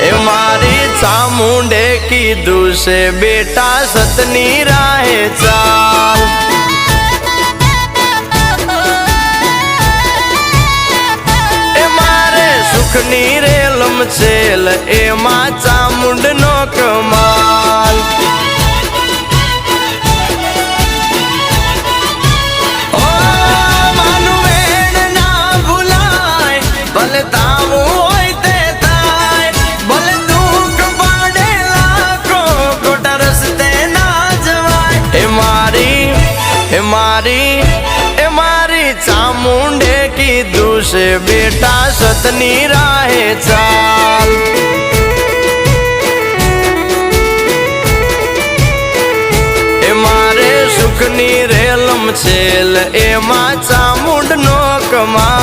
ए मारी चामुंडे कीधुं से बेटा सतनी राहे चाल। ए मारे सुखनी रेलम छेल एमा चामुंडनो कमाल। ए मारी चामुंडे कीधुं से बेटा सतनी राहे चाल। ए मारे सुखनी रेलम छेल एमा चामुंडनो कमाल।